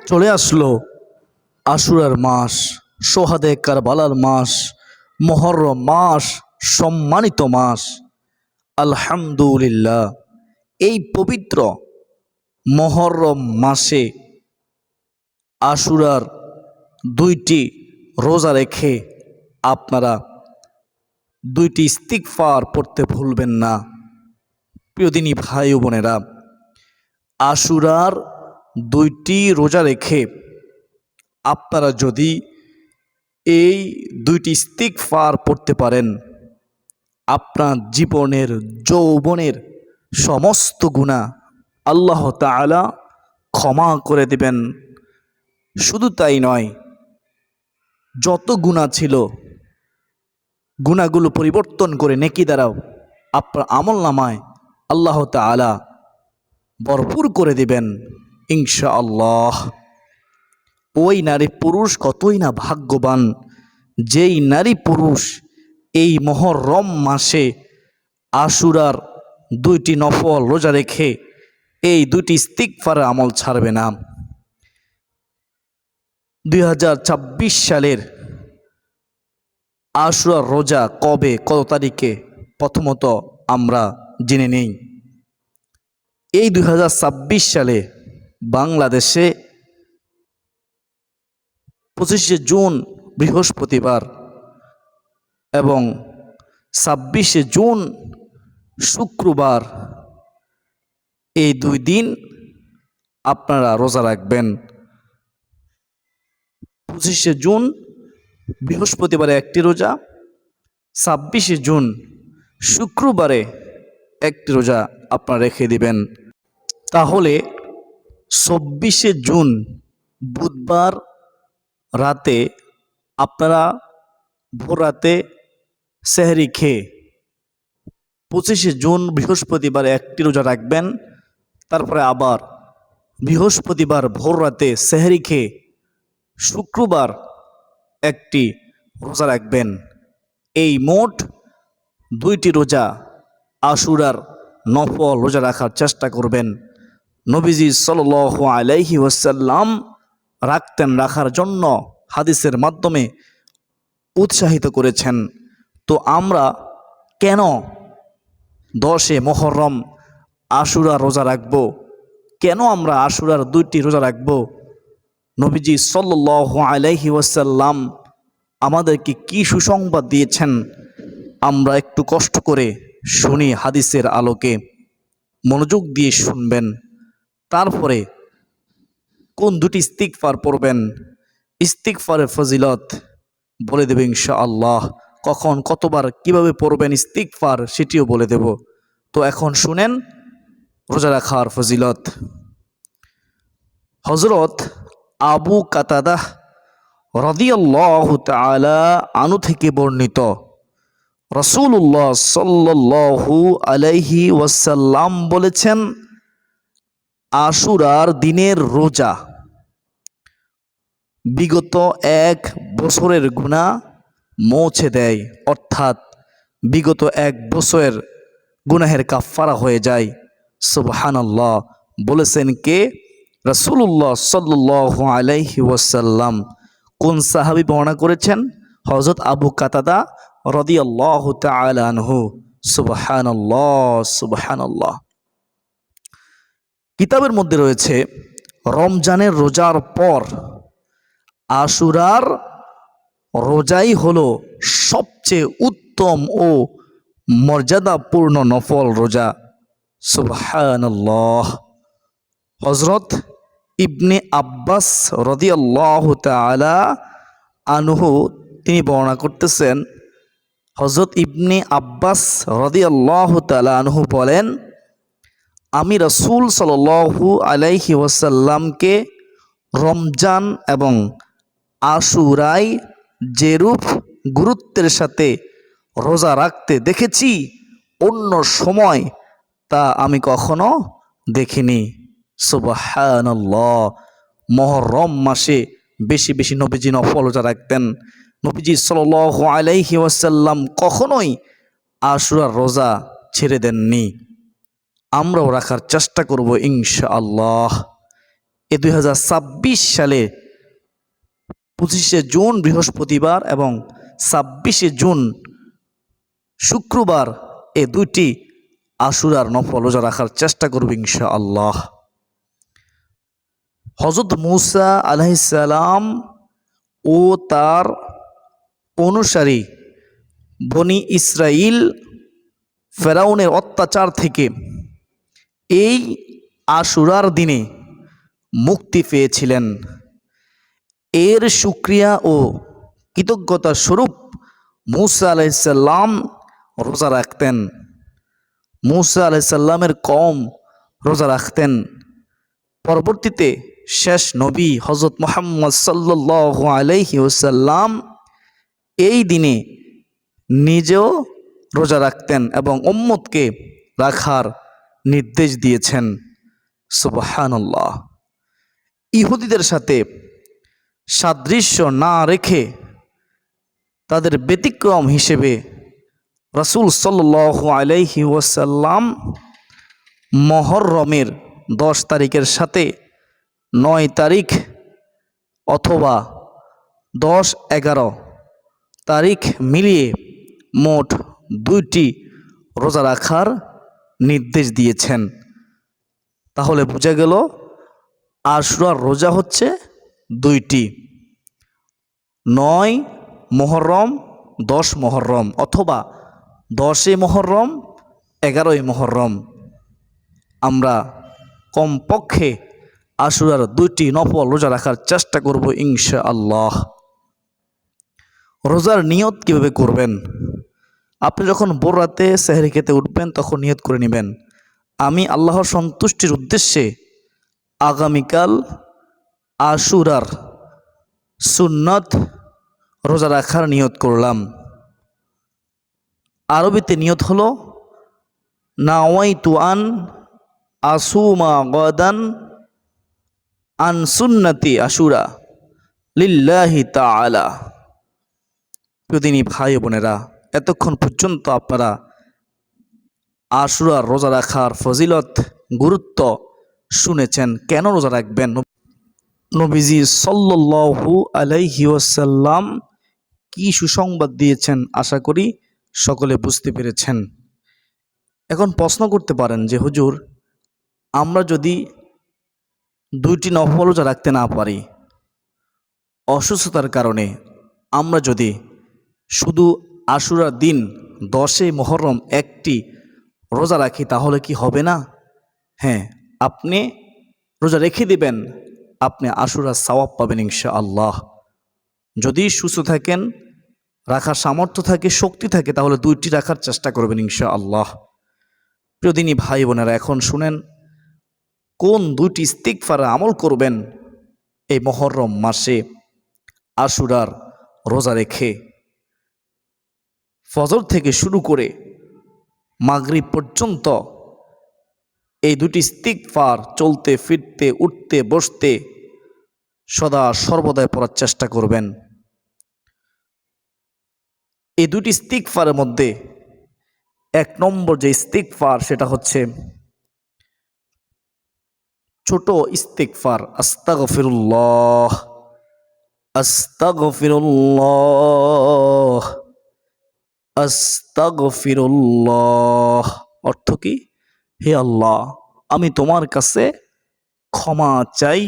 চলে আসলো আশুরার মাস, সোহাদে কারবালার মাস, মুহররম মাস, সম্মানিত মাস। আলহামদুলিল্লাহ, এই পবিত্র মুহররম মাসে আশুরার 2টি রোজা রেখে আপনারা 2টি ইস্তিগফার পড়তে ভুলবেন না। প্রিয় দিনী ভাই ও বোনেরা, আশুরার 2টি রোজা রেখে আপনারা যদি এই 2টি ইস্তিগফার পড়তে পারেন, আপনার জীবনের যৌবনের সমস্ত গুনাহ আল্লাহ তাআলা ক্ষমা করে দেবেন। শুধু তাই নয়, যত গুনাহ ছিল গুনাহগুলো পরিবর্তন করে নেকি দ্বারাও আপনার আমলনামায় আল্লাহ তাআলা ভরপুর করে দেবেন ইনশাআল্লাহ। ওই নারী পুরুষ কতই না ভাগ্যবান, যেই নারী পুরুষ এই মুহররম মাসে আশুরার 2টি নফল রোজা রেখে এই 2টি ইস্তিগফারের আমল ছাড়বে না। 2026 সালের আশুরার রোজা কবে, কত তারিখে, প্রথমত আমরা জেনে নেই। এই 2026 সালে বাংলাদেশে 25শে জুন বৃহস্পতিবার এবং 26শে জুন শুক্রবার, এই 2 দিন আপনারা রোজা রাখবেন। 25শে জুন বৃহস্পতিবারে একটি রোজা, 26শে জুন শুক্রবারে একটি রোজা আপনারা রেখে দিবেন। তাহলে 24শে জুন বুধবার রাতে আপনারা ভোর রাতে সেহরি খেয়ে 25শে জুন বৃহস্পতিবারে একটি রোজা রাখবেন। তারপরে আবার বৃহস্পতিবার ভোর রাতে সেহরি খেয়ে শুক্রবার একটি রোজা রাখবেন। এই মোট 2টি রোজা আশুরার নফল রোজা রাখার চেষ্টা করবেন। নবীজি সাল্লাল্লাহু আলাইহি ওয়াসাল্লাম রাখতেন, রাখার জন্য হাদিসের মাধ্যমে উৎসাহিত করেছেন। তো আমরা কেন 10শে মুহররম আশুরা রোজা রাখব? কেন আমরা আশুরার 2টি রোজা রাখব? নবীজি সাল্লাল্লাহু আলাইহি ওয়াসাল্লাম আমাদেরকে কি সুসংবাদ দিয়েছেন, আমরা একটু কষ্ট করে শুনি হাদিসের আলোকে। মনোযোগ দিয়ে শুনবেন। তারপরে কোন 2টি ইস্তিগফার পড়বেন, ইস্তিগফারের ফজিলত বলে দেব ইনশাআল্লাহ। কখন, কতবার, কিভাবে পড়বেন ইস্তিগফার সেটিও বলে দেব। তো এখন শুনেন রোজা রাখার ফজিলত। হযরত আবু কাতাদাহ রাদিয়াল্লাহু তাআলা আনহু থেকে বর্ণিত, রাসূলুল্লাহ সাল্লাল্লাহু আলাইহি ওয়াসাল্লাম বলেছেন, আশুরার দিনের রোজা বিগত 1 বছরের গুনাহ মুছে দেয়, অর্থাৎ বিগত 1 বছরের গুনাহের কাফারা হয়ে যায়। সুবহানাল্লাহ। বলেছেন কে? রাসূলুল্লাহ সাল্লাল্লাহু আলাইহি ওয়াসাল্লাম। কোন সাহাবী বর্ণনা করেছেন? হযরত আবু কাতাদা রাদিয়াল্লাহু তাআলা আনহু। সুবহানাল্লাহ, সুবহানাল্লাহ। কিতাবের মধ্যে রয়েছে রমজানের রোজার পর আশুরার রোজাই হলো সবচেয়ে উত্তম ও মর্যাদাপূর্ণ নফল রোজা। সুবহানাল্লাহ। হযরত ইবনে আব্বাস রাদিয়াল্লাহু তাআলা আনহু তিনি বর্ণনা করতেছেন, হযরত ইবনে আব্বাস রাদিয়াল্লাহু তাআলা আনহু বলেন, আমি রাসূল সাল্লাল্লাহু আলাইহি ওয়াসাল্লামকে রমজান এবং আশুরায় যেরূপ গুরুত্বের সাথে রোজা রাখতে দেখেছি, অন্য সময় তা আমি কখনো দেখিনি। সুবহানাল্লাহ। মুহররম মাসে বেশি বেশি নবীজি নফল রোজা রাখতেন। নবীজি সাল্লাল্লাহু আলাইহি ওয়াসাল্লাম কখনোই আশুরার রোজা ছেড়ে দেননি। আমরাও রাখার চেষ্টা করব ইনশাআল্লাহ। এ 2026 সালে 25শে জুন বৃহস্পতিবার এবং 26শে জুন শুক্রবার এ দুইটি আশুরার নফল রোজা রাখার চেষ্টা করব ইনশাআল্লাহ। হযরত মূসা আলাইহিস সালাম ও তার অনুসারী বনি ইসরাইল ফেরাউনের অত্যাচার থেকে এই আশুরার দিনে মুক্তি পেয়েছিলেন। এর শুকরিয়া ও কৃতজ্ঞতা স্বরূপ মূসা আলাইহিস সালাম রোজা রাখতেন। মূসা আলাইহিস সালামের কওম রোজা রাখতেন। পরবর্তীতে শেষ নবী হযরত মুহাম্মদ সাল্লাল্লাহু আলাইহি ওয়াসাল্লাম এই দিনে নিজেও রোজা রাখতেন এবং উম্মতকে রাখার নির্দেশ দিয়েছেন। সুবহানাল্লাহ। ইহুদিদের সাথে সাদৃশ্য না রেখে তাদের ব্যতিক্রম হিসেবে রাসূল সাল্লাল্লাহু আলাইহি ওয়াসাল্লাম মুহররমের 10 তারিখের সাথে 9 তারিখ অথবা 10-11 তারিখ মিলিয়ে মোট 2টি রোজা রাখার নির্দেশ দিয়েছেন। তাহলে বোঝা গেল আশুরার রোজা হচ্ছে 2টি, 9 মুহররম, 10 মুহররম অথবা 10 মুহররম, 11 মুহররম। আমরা কমপক্ষে আশুরার 2টি নফল রোজা রাখার চেষ্টা করব ইনশাআল্লাহ। রোজার নিয়ত কিভাবে করবেন? আপনি যখন ভোর রাতে সেহরি খেতে উঠবেন তখন নিয়ত করে নেবেন, আমি আল্লাহর সন্তুষ্টির উদ্দেশ্যে আগামীকাল আশুরার সুন্নত রোজা রাখার নিয়ত করলাম। আরবিতে নিয়ত হলো নাওয়াইতু আন আসুমা গাদান আন সুন্নতি আশুরা লিল্লাহি তাআলা। প্রিয়দিনী ভাই বোনেরা, এতক্ষণ পর্যন্ত আপনারা আশুরার রোজা রাখার ফজিলত, গুরুত্ব শুনেছেন। কেন রোজা রাখবেন? নবীজি সাল্লাল্লাহু আলাইহি ওয়াসাল্লাম কি সুসংবাদ দিয়েছেন আশা করি সকলে বুঝতে পেরেছেন। এখন প্রশ্ন করতে পারেন যে হুজুর, আমরা যদি 2টি নফল রোজা রাখতে না পারি, অসুস্থতার কারণে আমরা যদি শুধু আশুরার দিন 10 মুহররম একটি রোজা রাখি তাহলে কি হবে না? হ্যাঁ, আপনি রোজা রেখে দিবেন, আপনি আশুরার সওয়াব পাবেন ইনশাআল্লাহ। যদি সুস্থ থাকেন, রাখার সামর্থ্য থাকে, শক্তি থাকে, তাহলে 2টি রাখার চেষ্টা করবেন ইনশাআল্লাহ। প্রিয়দিনী ভাই বোনেরা, এখন শুনেন কোন 2টি ইস্তিগফার আমল করবেন এই মুহররম মাসে আশুরার রোজা রেখে। ফজর থেকে শুরু করে মাগরিব পর্যন্ত এই 2টি ইস্তিগফার চলতে ফিরতে উঠতে বসতে সদা সর্বদাই পড়ার চেষ্টা করবেন। এই 2টি ইস্তিগফারের মধ্যে 1 নম্বর যে ইস্তিগফার সেটা হচ্ছে ছোট ইস্তিগফার, আস্তাগফিরুল্লাহ আস্তাগফিরুল্লাহ আস্তাগফিরুল্লাহ। অর্থ কি? হে আল্লাহ, আমি তোমার কাছে ক্ষমা চাই।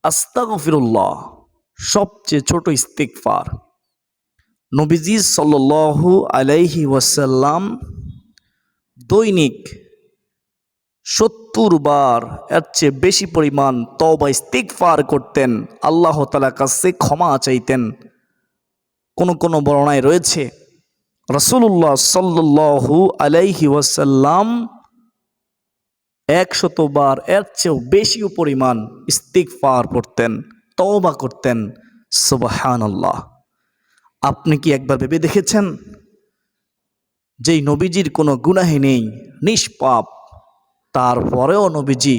আস্তাগফিরুল্লাহ সবচেয়ে ছোট ইস্তিগফার। নবীজি সাল্লাল্লাহু আলাইহি ওয়াসাল্লাম দৈনিক 70 বার এর চেয়ে বেশি পরিমাণ তওবা ইস্তিগফার করতেন, আল্লাহ তাআলার কাছে ক্ষমা চাইতেন। কোন বর্ণনায় রয়েছে রাসূলুল্লাহ সাল্লাল্লাহু আলাইহি ওয়াসাল্লাম 100 বার এর চেয়েও বেশি পরিমাণ ইস্তিগফার করতেন, তওবা করতেন। সুবহানাল্লাহ। আপনি কি একবার ভেবে দেখেছেন যেই নবীজির কোনো গুনাহ নেই, নিষ্পাপ, তারপরেও নবীজি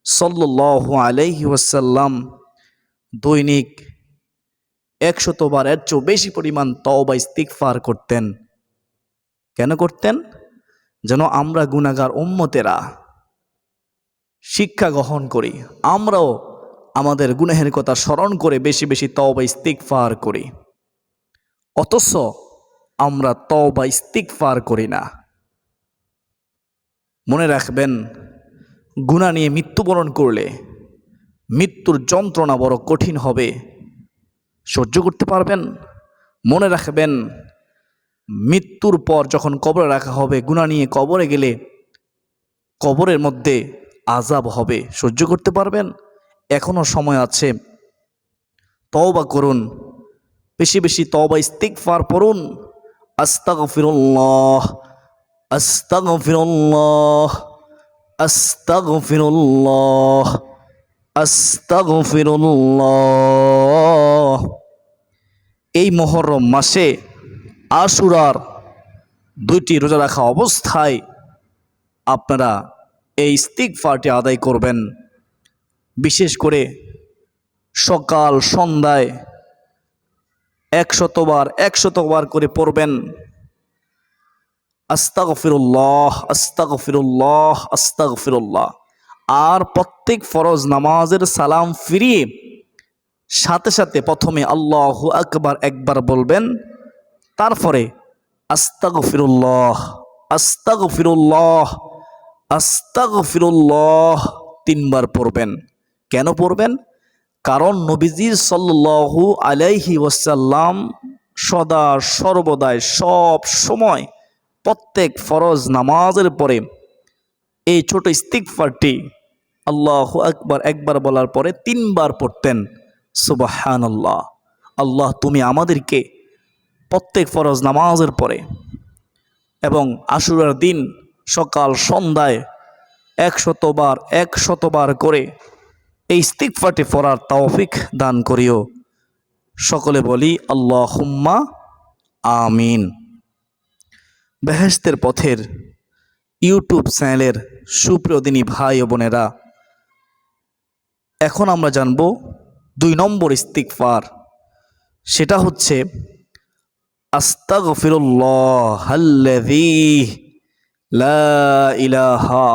সাল্লাল্লাহু আলাইহি ওয়াসাল্লাম দৈনিক 100 বার এর চেয়েও বেশি পরিমাণ তওবা ইস্তিগফার করতেন? কেন করতেন? যেন আমরা গুনাহগার উম্মতেরা শিক্ষা গ্রহণ করি, আমরাও আমাদের গুনাহের কথা স্মরণ করে বেশি বেশি তওবা ইস্তিগফার করি। অথচ আমরা তওবা ইস্তিগফার করি না। মনে রাখবেন, গুনাহ নিয়ে মৃত্যুবরণ করলে মৃত্যুর যন্ত্রণা বড় কঠিন হবে। সহ্য করতে পারবেন? মনে রাখবেন, মৃত্যুর পর যখন কবরে রাখা হবে, গুনাহ নিয়ে কবরে গেলে কবরের মধ্যে আযাব হবে। সহ্য করতে পারবেন? এখনো সময় আছে, তওবা করুন, বেশি বেশি তওবা ইস্তিগফার পড়ুন। আস্তাগফিরুল্লাহ, আস্তাগফিরুল্লাহ, আস্তাগফিরুল্লাহ, আস্তাগফিরুল্লাহ। এই মুহররম মাসে আশুরার 2টি রোজা রাখা অবস্থায় আপনারা এই ইস্তিগফারটি আদায় করবেন। বিশেষ করে সকাল সন্ধ্যায় 100 বার করে পড়বেন। আস্তাগফিরুল্লাহ, আস্তাগফিরুল্লাহ, আস্তাগফিরুল্লাহ। আর প্রত্যেক ফরজ নামাজের সালাম ফিরিয়ে সাথে সাথে প্রথমে আল্লাহু আকবার একবার বলবেন, তারপরে আস্তাগফিরুল্লাহ, আস্তাগফিরুল্লাহ, আস্তাগফিরুল্লাহ 3 বার পড়বেন। কেন পড়বেন? কারণ নবীজি সাল্লাল্লাহু আলাইহি ওয়াসাল্লাম সদা সর্বদাই সব সময় প্রত্যেক ফরজ নামাজের পরে এই ছোট ইস্তিগফারটি আল্লাহু আকবার একবার বলার পরে 3 বার পড়তেন। সুবহানাল্লাহ। আল্লাহ, তুমি আমাদেরকে প্রত্যেক ফরজ নামাজের পরে এবং আশুরার দিন সকাল সন্ধ্যায় 100 বার করে এই ইস্তিগফারটি পড়ার তৌফিক দান করিও। সকলে বলি আল্লাহুম্মা আমিন। বেহেশতের পথের ইউটিউব চ্যানেলের সুপ্রিয় দিনী ভাই ও বোনেরা, এখন আমরা জানব 2 নম্বর ইস্তিগফার। সেটা হচ্ছে আস্তাগফিরুল্লাহাল্লাযী লা ইলাহা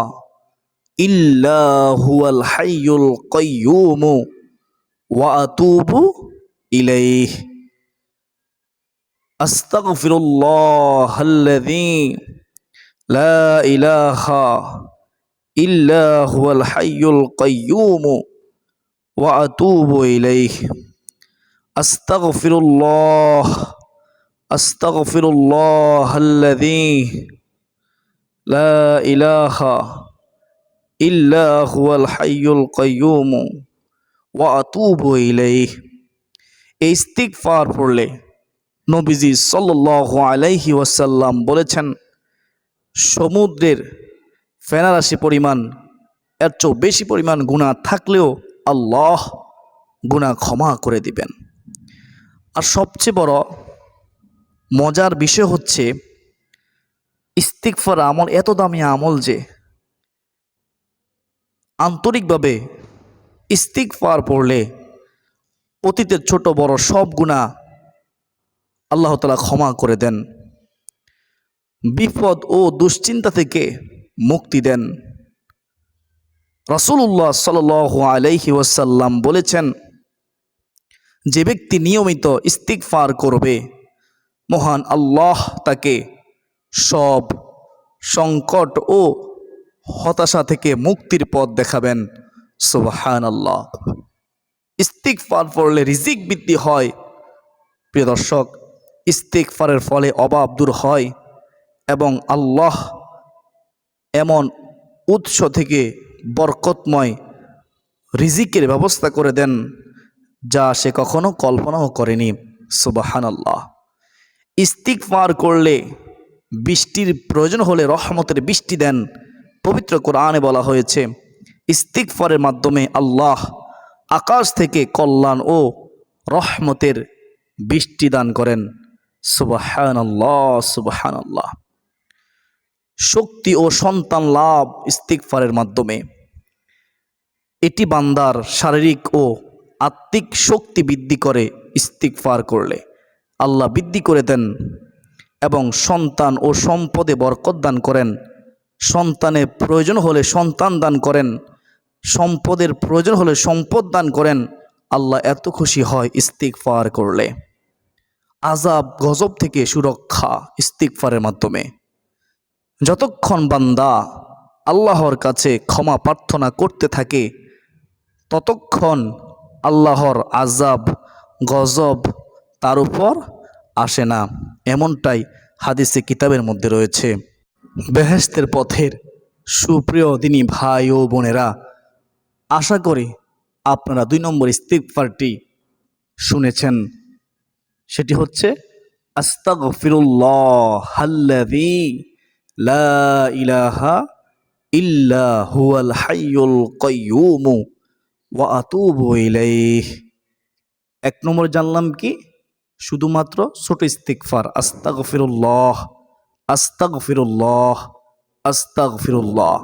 ইল্লা হুয়াল হাইয়ুল কাইয়্যুম ওয়া আতুবু ইলাইহি। আস্তাগফিরুল্লাহাল্লাযী লা ইলাহা ইল্লা হুয়াল হাইয়ুল কাইয়্যুম ওয়া আতুবু ইলাইহি। আস্তাগফিরুল্লাহ, আস্তাগফিরুল্লাহাল্লাযী লা ইলাহা ইল্লা হুয়াল হাইয়ুল কাইয়্যুম ওয়া আতুবু ইলাইহি। এই ইস্তিগফার পড়লে নবীজি সাল্লাল্লাহু আলাইহি ওয়াসাল্লাম বলেছেন, সমুদ্রের ফেনারাশি পরিমাণ, এর চেয়েও বেশি পরিমাণ গুনাহ থাকলেও আল্লাহ গুনাহ ক্ষমা করে দিবেন। আর সবচেয়ে বড় মজার বিষয় হচ্ছে, ইস্তিগফার আমল এত দামি আমল যে আন্তরিকভাবে ইস্তিগফার পড়লে অতীতের ছোট বড় সব গুনাহ আল্লাহ তাআলা ক্ষমা করে দেন, বিপদ ও দুশ্চিন্তা থেকে মুক্তি দেন। রাসূলুল্লাহ সাল্লাল্লাহু আলাইহি ওয়াসাল্লাম বলেছেন, যে ব্যক্তি নিয়মিত ইস্তিগফার করবে, মহান আল্লাহ তাকে সব সংকট ও হতাশা থেকে মুক্তির পথ দেখাবেন। সুবহানাল্লাহ। ইস্তিগফার পড়লে রিজিক বৃদ্ধি হয়। প্রিয় দর্শক, ইস্তিগফারের ফলে অভাব দূর হয় এবং আল্লাহ এমন উৎস থেকে বরকতময় রিজিকের ব্যবস্থা করে দেন যা সে কখনো কল্পনাও করেনি। সুবহানাল্লাহ। ইস্তিগফার করলে বৃষ্টির প্রয়োজন হলে রহমতের বৃষ্টি দেন। পবিত্র কোরআনে বলা হয়েছে, ইস্তিগফারের মাধ্যমে আল্লাহ আকাশ থেকে কল্যাণ ও রহমতের বৃষ্টি দান করেন। সুবহানাল্লাহ, সুবহানাল্লাহ। শক্তি ও সন্তান লাভ ইস্তিগফারের মাধ্যমে। এটি বান্দার শারীরিক ও আত্মিক শক্তি বৃদ্ধি করে। ইস্তিগফার করলে আল্লাহ বৃদ্ধি করে দেন এবং সন্তান ও সম্পদে বরকত দান করেন। সন্তানের প্রয়োজন হলে সন্তান দান করেন। সম্পদের প্রয়োজন হলে সম্পদ দান করেন। আল্লাহ এত খুশি হয় ইস্তিগফার করলে। আযাব গজব থেকে সুরক্ষা ইস্তিগফারের মাধ্যমে। যতক্ষণ বান্দা আল্লাহর কাছে ক্ষমা প্রার্থনা করতে থাকে ততক্ষণ আল্লাহর আযাব গজব তার উপর আসে না, এমনটাই হাদিসে কিতাবের মধ্যে রয়েছে। বেহেশতের পথের সুপ্রিয় দিনী ভাই ও বোনেরা, আশা করি আপনারা 2 নম্বর ইস্তিগফারটি শুনেছেন। সেটি হচ্ছে আস্তাগফিরুল্লাহাল্লাযী লা ইলাহা ইল্লা হুয়াল হাইয়ুল কাইয়্যুম ওয়া আতুবু ইলাইহি। 1 নম্বর জানলাম কি? শুধুমাত্র ছোট ইস্তিগফার, আস্তাগফিরুল্লাহ আস্তাগফিরুল্লাহ আস্তাগফিরুল্লাহ।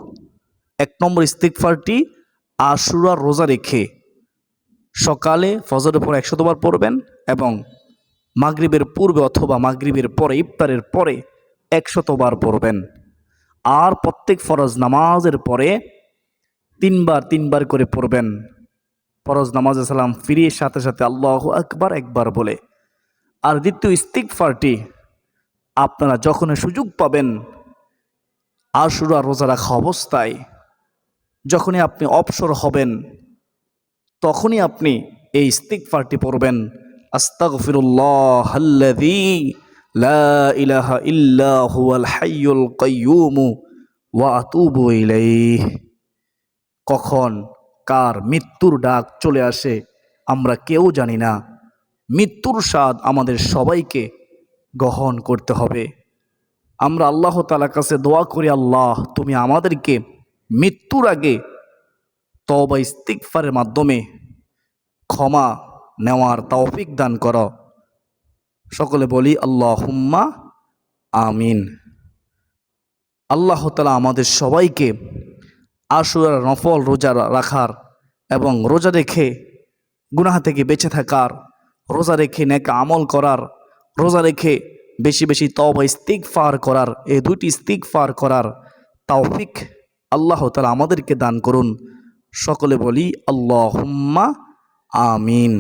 1 নম্বর ইস্তিগফারটি আশুরার রোজা রেখে সকালে ফজরের পর 100 বার পড়বেন এবং মাগরিবের পূর্বে অথবা মাগরিবের পরে ইফতারের পরে 100 বার পড়বেন। আর প্রত্যেক ফরজ নামাজের পরে 3 বার করে পড়বেন। ফরজ নামাজে সালাম ফিরিয়ে সাথে সাথে আল্লাহু আকবার একবার বলে। আর দ্বিতীয় ইস্তিগফারটি আপনারা যখন সুযোগ পাবেন আশুরা রোজা রাখা অবস্থায়, যখনই আপনি অবসর হবেন তখনই আপনি এই ইস্তিগফারটি পড়বেন, আস্তাগফিরুল্লাহাল্লাযী লা ইলাহা ইল্লা হুয়াল হাইয়ুল কাইয়্যুম ওয়া আতুবু ইলাইহি। কখন কার মৃত্যুর ডাক চলে আসে আমরা কেউ জানি না। মৃত্যুর স্বাদ আমাদের সবাইকে গ্রহণ করতে হবে। আমরা আল্লাহ তাআলার কাছে দোয়া করি, আল্লাহ তুমি আমাদেরকে মৃত্যুর আগে তওবা ইস্তিগফারের মাধ্যমে ক্ষমা নেওয়ার তৌফিক দান করো। সকলে বলি আল্লাহুম্মা আমিন। আল্লাহ তাআলা আমাদের সবাইকে আশুরার নফল রোজা রাখার এবং রোজা রেখে গুনাহ থেকে বেঁচে থাকার, রোজা রেখে নেক আমল করার, রোজা রেখে বেশি বেশি তওবা ইস্তিগফার করার, এই 2টি ইস্তিগফার করার তৌফিক আল্লাহ তাআলা আমাদেরকে দান করুন। সকলে বলি আল্লাহুম্মা আমিন।